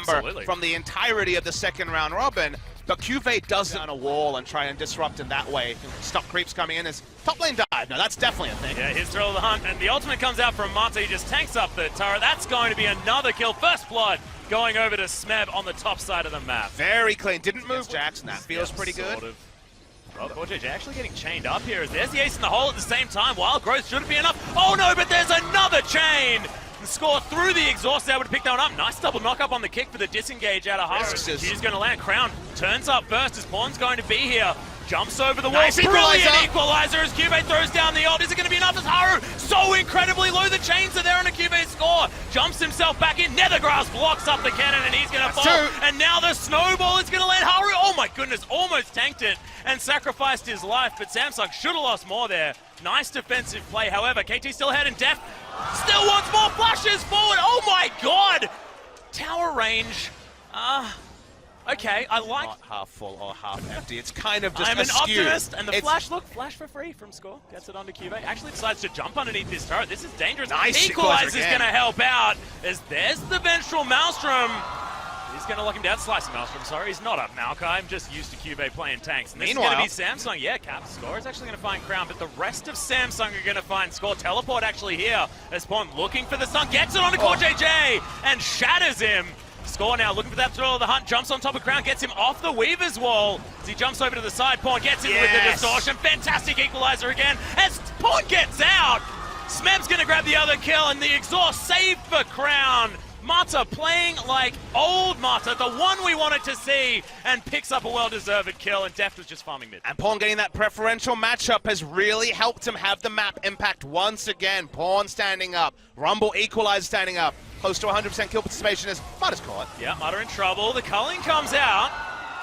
Absolutely. From the entirety of the second round robin. But QV does down a wall and try and disrupt in that way. Stop creeps coming in as top lane dive. No, that's definitely a thing. Yeah, here's Thrill of the Hunt, and the ultimate comes out from Mata. He just tanks up the turret. That's going to be another kill. First blood going over to Smeb on the top side of the map. Very clean. Didn't move Jackson. That feels pretty good. Sort of. Well, JJ actually getting chained up here as there's the ace in the hole at the same time. Wild growth shouldn't be enough. Oh no, but there's another chain! The score through the exhaust, able to pick that one up. Nice double knock up on the kick for the disengage out of Haru. He's going to land. Crown turns up first as Pawn's going to be here. Jumps over the wall. Nice Brilliant equalizer as QV throws down the ult. Is it going to be enough as Haru? So incredibly low. The chains are there on a QV score. Jumps himself back in. Nethergrass blocks up the cannon and he's going to fall. And now the snowball is going to land. Haru, oh my goodness, almost tanked it and sacrificed his life. But SamSung should have lost more there. Nice defensive play. However, KT still ahead and Def still wants more flashes forward. Oh my god. Tower range. Okay, I like... Not half full or half empty. It's kind of just I'm an askew. optimist, and the flash, look, flash for free from Score. Gets it onto QV. Actually decides to jump underneath this turret. This is dangerous. Nice Equalizer's going to help out, as there's the vengeful Maelstrom. He's going to lock him down. Slice Maelstrom, sorry. He's not up Maokai. I'm just used to QV playing tanks. And this is going to be SamSung. Yeah, Cap. Score is actually going to find Crown, but the rest of SamSung are going to find Score. Teleport actually here, as Pawn looking for the stun. Gets it onto JJ and shatters him. Score now, looking for that Thrill of the Hunt, jumps on top of Crown, gets him off the Weaver's wall. As he jumps over to the side, Pawn gets in with the distortion. Fantastic equalizer again, as Pawn gets out. Smeb's gonna grab the other kill, and the exhaust save for Crown. Mata playing like old Mata, the one we wanted to see, and picks up a well-deserved kill, and Deft was just farming mid. And Pawn getting that preferential matchup has really helped him have the map impact once again. Pawn standing up, Rumble Equalizer standing up. Close to 100% kill participation as Mata's caught. Yeah, Mata in trouble. The culling comes out,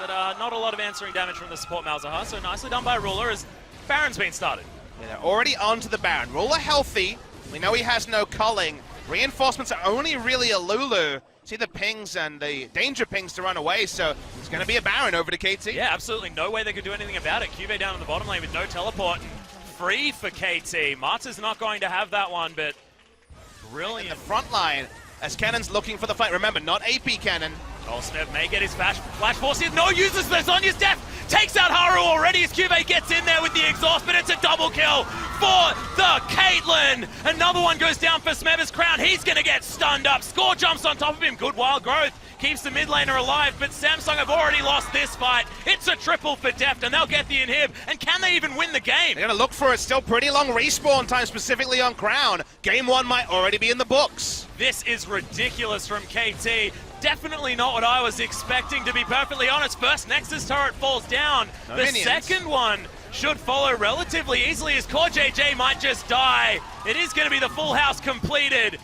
but not a lot of answering damage from the support Malzahar, so nicely done by Ruler as Baron's been started. Yeah, they're already onto the Baron. Ruler healthy. We know he has no culling. Reinforcements are only really a Lulu. See the pings and the danger pings to run away, so it's going to be a Baron over to KT. Yeah, absolutely. No way they could do anything about it. QV down in the bottom lane with no teleport. Free for KT. Mata's not going to have that one, but brilliant. In the front line, as Cannon's looking for the fight. Remember, not AP Cannon. Oh, Smeb may get his flash force here. No uses for Sonya's death. Takes out Haru already as QV gets in there with the exhaust, but it's a double kill for the Caitlyn. Another one goes down for Smeb's Crown. He's going to get stunned up. Score jumps on top of him. Good wild growth. Keeps the mid laner alive, but SamSung have already lost this fight. It's a triple for Deft, and they'll get the inhib. And can they even win the game? They're going to look for it. Still pretty long respawn time, specifically on Crown. Game one might already be in the books. This is ridiculous from KT. Definitely not what I was expecting, to be perfectly honest. First Nexus turret falls down. No the minions. Second one should follow relatively easily as Core JJ might just die. It is going to be the full house completed.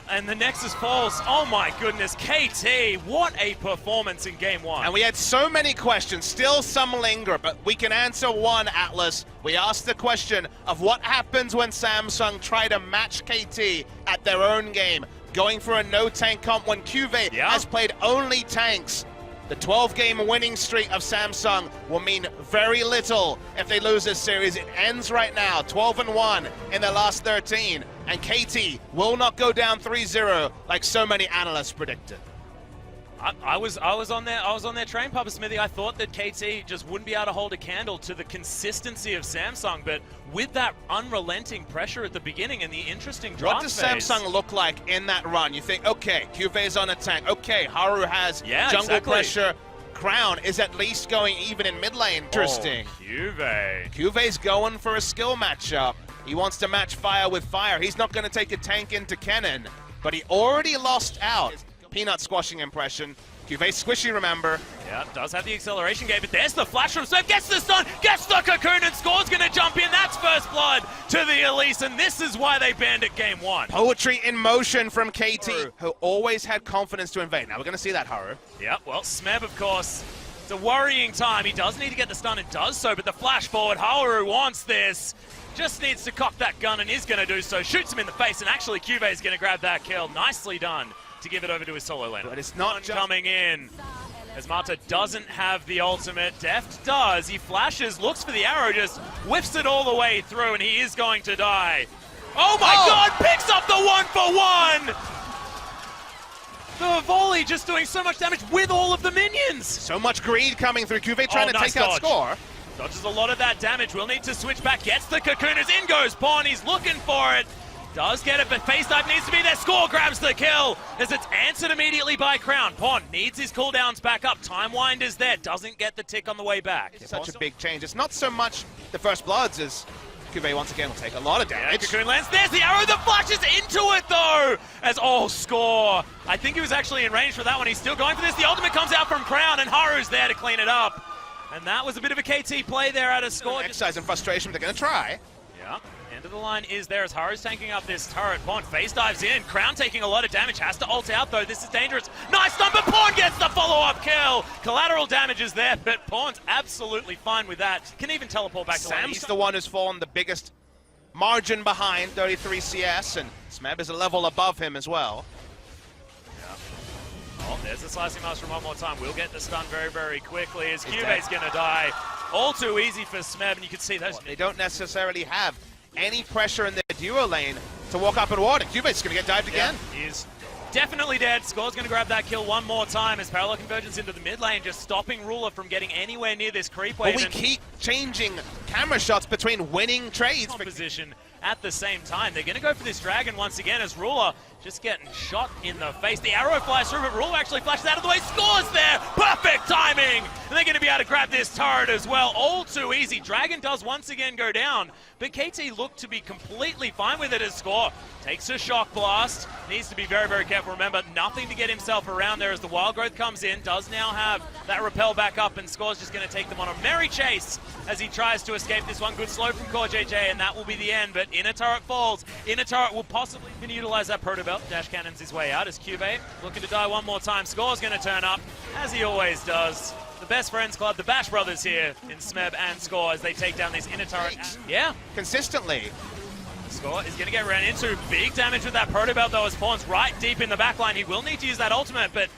And the Nexus falls. Oh my goodness, KT, what a performance in game one. And we had so many questions, still some linger, but we can answer one, Atlas. We asked the question of what happens when SamSung try to match KT at their own game, going for a no-tank comp when QV has played only tanks. The 12-game winning streak of SamSung will mean very little if they lose this series. It ends right now, 12-1 in their last 13, and KT will not go down 3-0 like so many analysts predicted. I was on their train, Papa Smithy. I thought that KT just wouldn't be able to hold a candle to the consistency of SamSung, but with that unrelenting pressure at the beginning and the interesting draft What does SamSung look like in that run? You think, okay, QV's on a tank. Okay, Haru has jungle pressure. Crown is at least going even in mid lane. Interesting. Oh, QV. QV's going for a skill matchup. He wants to match fire with fire. He's not going to take a tank into Cannon, but he already lost out. Peanut squashing impression. QV squishy, remember. Yeah, does have the acceleration gate, but there's the flash from Smeb, gets the stun, gets the cocoon, and Score's gonna jump in. That's first blood to the Elise, and this is why they banned it game one. Poetry in motion from KT, who always had confidence to invade. Now we're gonna see that, Haru. Yeah, well, Smeb, of course, it's a worrying time. He does need to get the stun and does so, but the flash forward, Haru wants this. Just needs to cock that gun and is gonna do so. Shoots him in the face, and actually QV is gonna grab that kill. Nicely done to give it over to his solo laner. But it's not just coming in, as Mata doesn't have the ultimate. Deft does. He flashes, looks for the arrow, just whiffs it all the way through, and he is going to die. Oh my god, picks up the 1-for-1! The volley just doing so much damage with all of the minions. So much greed coming through. Cuvée trying to nice take out Score. Dodges a lot of that damage. Will need to switch back. Gets the cocoon as in goes Pawn. He's looking for it. Does get it, but face dive needs to be there. Score grabs the kill as it's answered immediately by Crown. Pawn needs his cooldowns back up. Time Wind is there. Doesn't get the tick on the way back. It's such a big change. It's not so much the first bloods as Cuvée once again will take a lot of damage. Yeah, cocoon lands. There's the arrow that flashes into it though. As Score. I think he was actually in range for that one. He's still going for this. The ultimate comes out from Crown and Haru's there to clean it up. And that was a bit of a KT play there out of Score. Exercise and frustration, but they're going to try. Yeah. End of the line is there as Haru's tanking up this turret. Pawn face dives in. Crown taking a lot of damage. Has to ult out though. This is dangerous. Nice number. Pawn gets the follow-up kill. Collateral damage is there, but Pawn's absolutely fine with that. Can even teleport back to Sam's the one who's fallen the biggest margin behind, 33 CS, and Smeb is a level above him as well. Yeah. Oh, there's the slicing master one more time. We'll get the stun very, very quickly as Cube's going to die. All too easy for Smeb, and you can see those. They don't necessarily have any pressure in their duo lane to walk up and ward, and Cube's going to get dived again. He's definitely dead. Score's going to grab that kill one more time as parallel convergence into the mid lane, just stopping Ruler from getting anywhere near this creep wave. But we keep changing camera shots between winning trades. Position at the same time. They're going to go for this dragon once again as Ruler just getting shot in the face. The arrow flies through, but Ruler actually flashes out of the way. Scores there! Perfect timing! And they're going to be able to grab this turret as well. All too easy. Dragon does once again go down, but KT looked to be completely fine with it as Score takes a shock blast. Needs to be very, very careful. Remember, nothing to get himself around there as the wild growth comes in. Does now have that repel back up, and Score's just going to take them on a merry chase as he tries to escape this one. Good slow from Core JJ, and that will be the end. But inner turret falls. Inner turret will possibly even utilize that proto belt. Dash cannons his way out as Cuvée looking to die one more time. Score's going to turn up, as he always does. The best friends club, the Bash brothers here in Smeb and Score as they take down this inner turret. Yeah. Consistently. Score is going to get ran into big damage with that proto belt though as Pawn's right deep in the backline. He will need to use that ultimate, but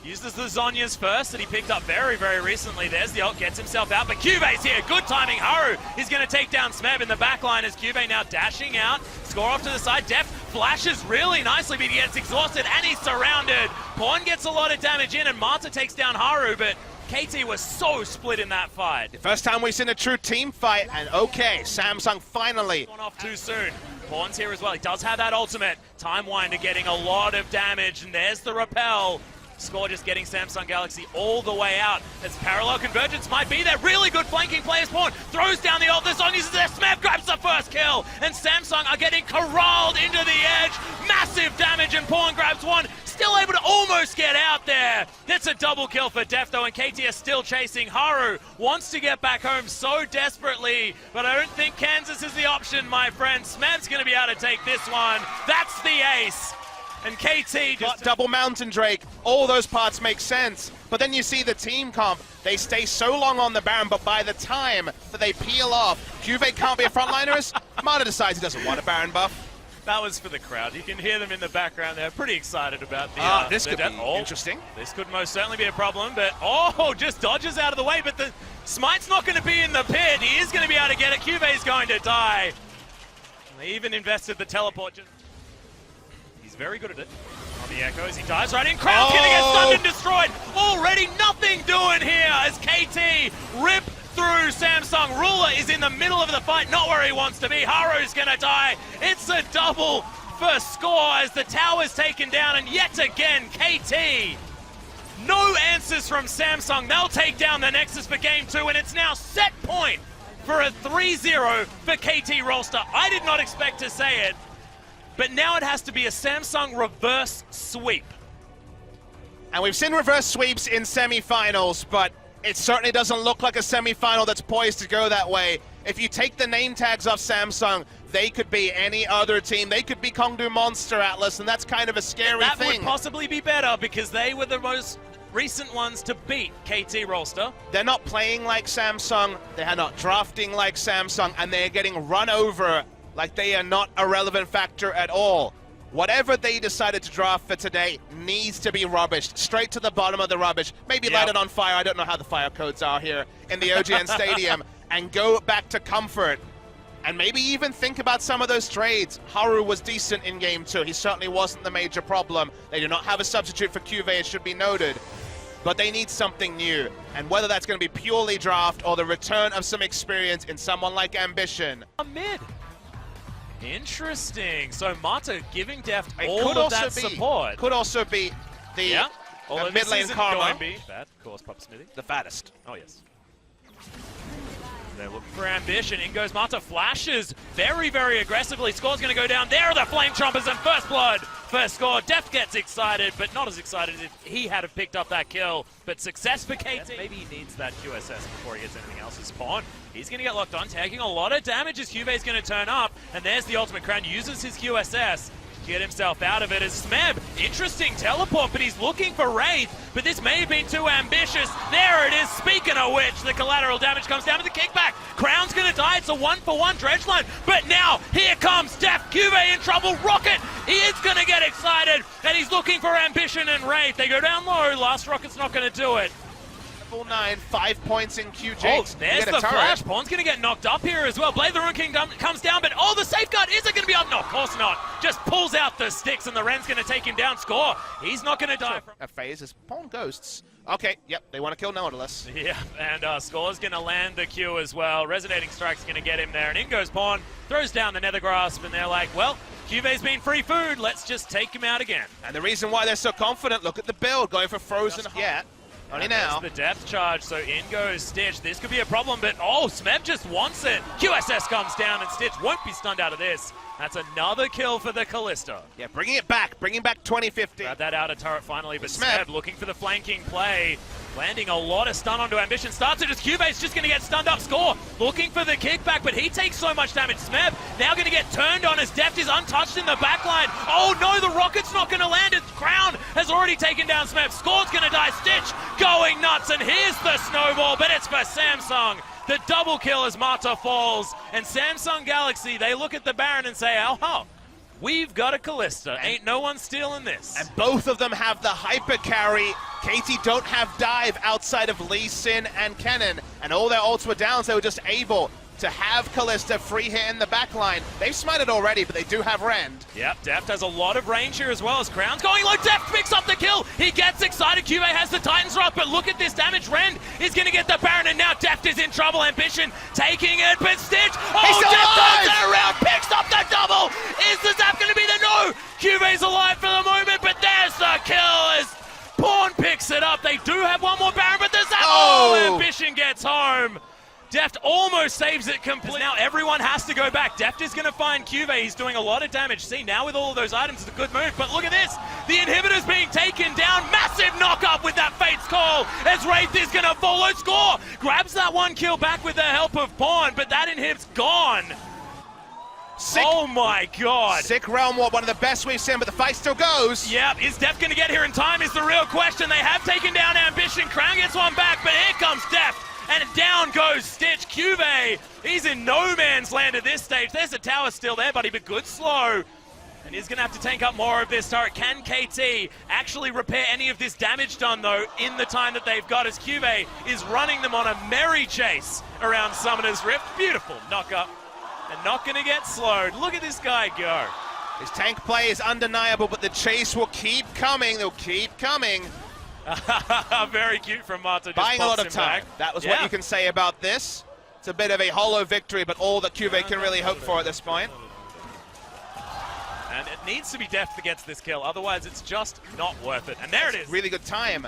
uses the Zhonya's first that he picked up very, very recently. There's the ult, gets himself out, but Cuve's here. Good timing. Haru is going to take down Smeb in the backline as Cuvée now dashing out. Score off to the side. Def flashes really nicely, but he gets exhausted and he's surrounded. Pawn gets a lot of damage in and Marta takes down Haru, but KT was so split in that fight. The first time we've seen a true team fight, and okay, SamSung finally. Gone off too soon. Pawn's here as well. He does have that ultimate. Time Winder getting a lot of damage, and there's the repel. Score just getting Samsung Galaxy all the way out. As parallel convergence might be there. Really good flanking play as Pawn throws down the ult. The Zon uses their Smeb, grabs the first kill, and Samsung are getting corralled into the edge. Massive damage, and Pawn grabs one. Still able to almost get out there. That's a double kill for Def though, and KT are still chasing. Haru wants to get back home so desperately, but I don't think Kansas is the option, my friend. Smeb's going to be able to take this one. That's the ace. And KT just... double Mountain Drake, all those parts make sense. But then you see the team comp, they stay so long on the Baron, but by the time that they peel off, Cuvée can't be a frontliner. Marta decides he doesn't want a Baron buff. That was for the crowd. You can hear them in the background. They're pretty excited about the... this could be interesting. This could most certainly be a problem, but just dodges out of the way, but the smite's not going to be in the pit. He is going to be able to get it. Cuve's going to die. And they even invested the teleport. He's very good at it. On the echoes, he dives right in. Crown's going to get stunned and destroyed. Already nothing doing here as KT rip through Samsung. Ruler is in the middle of the fight, not where he wants to be. Haru's going to die. It's a double for Score as the tower's taken down, and yet again, KT. No answers from Samsung. They'll take down the Nexus for Game 2, and it's now set point for a 3-0 for KT Rolster. I did not expect to say it, but now it has to be a Samsung reverse sweep. And we've seen reverse sweeps in semifinals, but it certainly doesn't look like a semifinal that's poised to go that way. If you take the name tags off Samsung, they could be any other team. They could be Kongdu Monster Atlas, and that's kind of a scary thing. That would possibly be better because they were the most recent ones to beat KT Rolster. They're not playing like Samsung, they're not drafting like Samsung, and they're getting run over like they are not a relevant factor at all. Whatever they decided to draft for today needs to be rubbished, straight to the bottom of the rubbish. Maybe light it on fire, I don't know how the fire codes are here in the OGN Stadium, and go back to comfort. And maybe even think about some of those trades. Haru was decent in game 2. He certainly wasn't the major problem. They do not have a substitute for QV, it should be noted. But they need something new. And whether that's going to be purely draft or the return of some experience in someone like Ambition. Mid. Interesting. So Mata giving DEFF all of that support. Could also be the mid lane Karma. Bad, of course, Pop Smithy. The fattest. Oh, yes. They're looking for Ambition. In goes Mata. Flashes very, very aggressively. Score's going to go down. There are the Flame Chompers and first blood for Score. DEFF gets excited, but not as excited as if he had have picked up that kill. But success for KT. Maybe he needs that QSS before he gets anything else. His Pawn, he's going to get locked on, taking a lot of damage as QV's going to turn up. And there's the ultimate crown. Uses his QSS. Get himself out of it as Smeb. Interesting teleport, but he's looking for Wraith. But this may have been too ambitious. There it is. Speaking of which, the collateral damage comes down with the kickback. Crown's going to die. It's a 1-for-1 dredge line. But now, here comes DEFF. QV in trouble. Rocket, he is going to get excited. And he's looking for Ambition and Wraith. They go down low. Last Rocket's not going to do it. 9, 5 points in QJ. Oh, there's the flash. Pawn's going to get knocked up here as well. Blade the Rune King comes down, but oh, the safeguard, is it going to be up? No, of course not. Just pulls out the sticks and the Ren's going to take him down. Score, he's not going to die. A phase is Pawn ghosts. Okay, yep, they want to kill Nautilus. Yeah, and Score's going to land the Q as well. Resonating Strike's going to get him there, and in goes Pawn, throws down the Nether Grasp, and they're like, well, QV's been free food, let's just take him out again. And the reason why they're so confident, look at the build, going for Frozen Heart. Only now. The depth charge, so in goes Stitch. This could be a problem, but oh, Smeb just wants it. QSS comes down, and Stitch won't be stunned out of this. That's another kill for the Kalista. Yeah, bringing back 2050. Grab that outer turret finally, but Smeb looking for the flanking play. Landing a lot of stun onto Ambition. Starts it as QV's just going to get stunned up. Score looking for the kickback, but he takes so much damage. Smeb now going to get turned on as DEFF is untouched in the backline. Oh no, the rocket's not going to land. Its Crown has already taken down Smeb. Score's going to die. Stitch going nuts, and here's the snowball, but it's for SamSung. The double kill as Mata falls, and SamSung Galaxy, they look at the Baron and say, oh, we've got a Kalista. Ain't no one stealing this. And both of them have the hyper carry. KT don't have dive outside of Lee Sin and Kennen, and all their ults were down, so they were just able to have Kalista free hit in the backline. They've smited already, but they do have Rend. Yep, DEFF has a lot of range here as well as Crown's going low. DEFF picks up the kill. He gets excited. QV has the Titan's Wrath, but look at this damage. Rend is going to get the Baron, and now DEFF is in trouble. Ambition taking it, but Stitch. Oh, DEFF turns it around, picks up the double. Is the zap going to be the no? QV's alive for the moment, but there's the kill as Pawn picks it up. They do have one more Baron, but the zap. Oh, Ambition gets home. DEFF almost saves it completely. Now everyone has to go back. DEFF is going to find QV. He's doing a lot of damage. See, now with all of those items, it's a good move. But look at this. The inhibitor's being taken down. Massive knock-up with that Fate's Call as Wraith is going to follow. Score grabs that one kill back with the help of Pawn, but that inhib's gone. Sick. Oh my god. Sick Realm Warp, one of the best we've seen, but the fight still goes. Yep, is DEFF going to get here in time is the real question. They have taken down Ambition. Crown gets one back, but here comes DEFF. And down goes Stitch. QV, he's in no man's land at this stage. There's a tower still there, buddy, but good slow. And he's going to have to tank up more of this turret. Can KT actually repair any of this damage done, though, in the time that they've got, as QV is running them on a merry chase around Summoner's Rift. Beautiful knock-up. And not going to get slowed. Look at this guy go. His tank play is undeniable, but the chase will keep coming. They'll keep coming. Very cute from Mata. Buying a lot of time. That was what you can say about this. It's a bit of a hollow victory, but all that QV can really hope for at this point. And it needs to be DEFF that gets this kill, otherwise it's just not worth it. And there it is. Really good time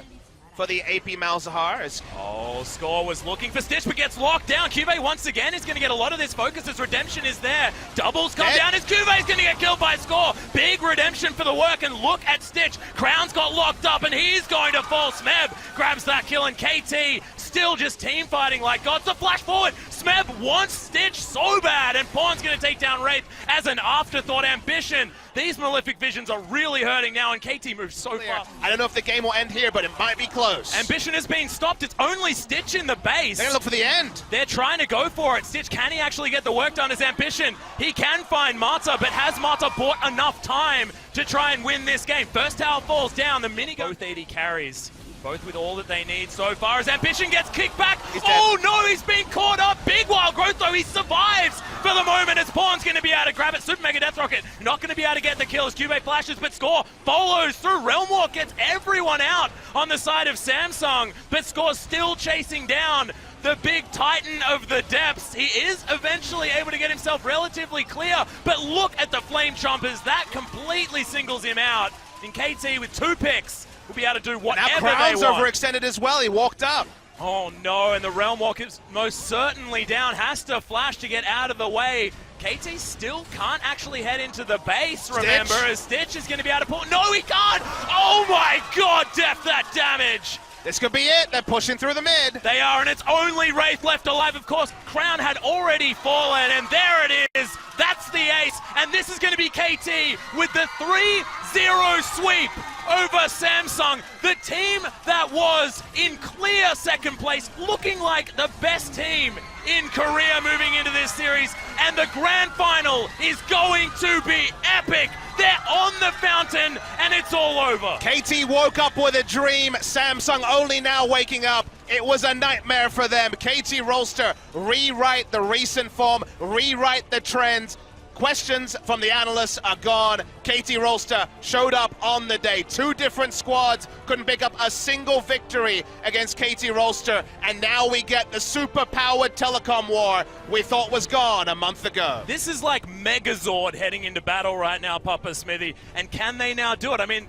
for the AP Malzahar. Oh, Score was looking for Stitch, but gets locked down. QV once again is going to get a lot of this focus as Redemption is there. Doubles come down as QV is going to get killed by Score. Big Redemption for the work, and look at Stitch. Crown's got locked up, and he's going to fall. Smeb grabs that kill, and KT still just team fighting like God. It's a flash forward. Smeb wants Stitch so bad, and Pawn's going to take down Wraith as an afterthought. Ambition. These Malefic Visions are really hurting now, and KT moves so far. I don't know if the game will end here, but it might be close. Ambition has been stopped. It's only Stitch in the base. They're going to look for the end. They're trying to go for it. Stitch, can he actually get the work done as Ambition? He can find Mata, but has Mata bought enough time to try and win this game? First tower falls down. The minigun. Both 80 carries. Both with all that they need so far as Ambition gets kicked back. Oh no, he's been caught up. Big wild growth though, he survives for the moment as Pawn's going to be able to grab it. Super Mega Death Rocket not going to be able to get the kills. QB flashes, but Score follows through. Realm Walk gets everyone out on the side of SamSung, but Score's still chasing down the big titan of the depths. He is eventually able to get himself relatively clear, but look at the Flame Chompers. That completely singles him out. And KT with 2 picks will be able to do whatever they want. Now Crown's overextended as well. He walked up. Oh no, and the Realm Walk is most certainly down. Has to flash to get out of the way. KT still can't actually head into the base, remember, as Stitch is going to be able to pull. No, he can't! Oh my god, Def, that damage! This could be it. They're pushing through the mid. They are, and it's only Wraith left alive. Of course, Crown had already fallen, and there it is. That's the ace, and this is going to be KT with the 3-0 sweep over SamSung. The team that was in clear second place, looking like the best team in Korea moving into this series, and the grand final is going to be epic. They're on the fountain, and it's all over. KT woke up with a dream. SamSung only now waking up. It was a nightmare for them. KT Rolster rewrite the recent form, rewrite the trends. Questions from the analysts are gone. KT Rolster showed up on the day. 2 different squads couldn't pick up a single victory against KT Rolster, and now we get the super-powered telecom war we thought was gone a month ago. This is like Megazord heading into battle right now, Papa Smithy, and can they now do it? I mean,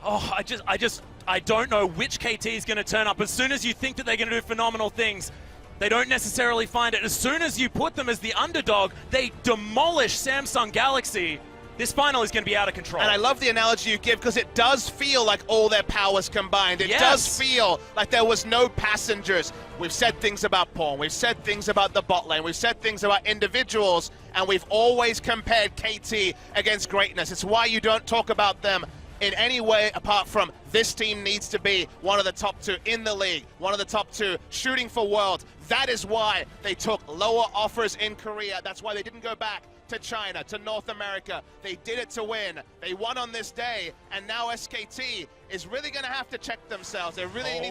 I don't know which KT is going to turn up. As soon as you think that they're going to do phenomenal things, they don't necessarily find it. As soon as you put them as the underdog, they demolish Samsung Galaxy. This final is going to be out of control. And I love the analogy you give, because it does feel like all their powers combined. It does feel like there was no passengers. We've said things about Pawn, we've said things about the bot lane, we've said things about individuals, and we've always compared KT against greatness. It's why you don't talk about them in any way apart from this team needs to be one of the top 2 in the league, one of the top 2 shooting for Worlds. That is why they took lower offers in Korea. That's why they didn't go back to China, to North America. They did it to win. They won on this day, and now SKT is really going to have to check themselves. They really need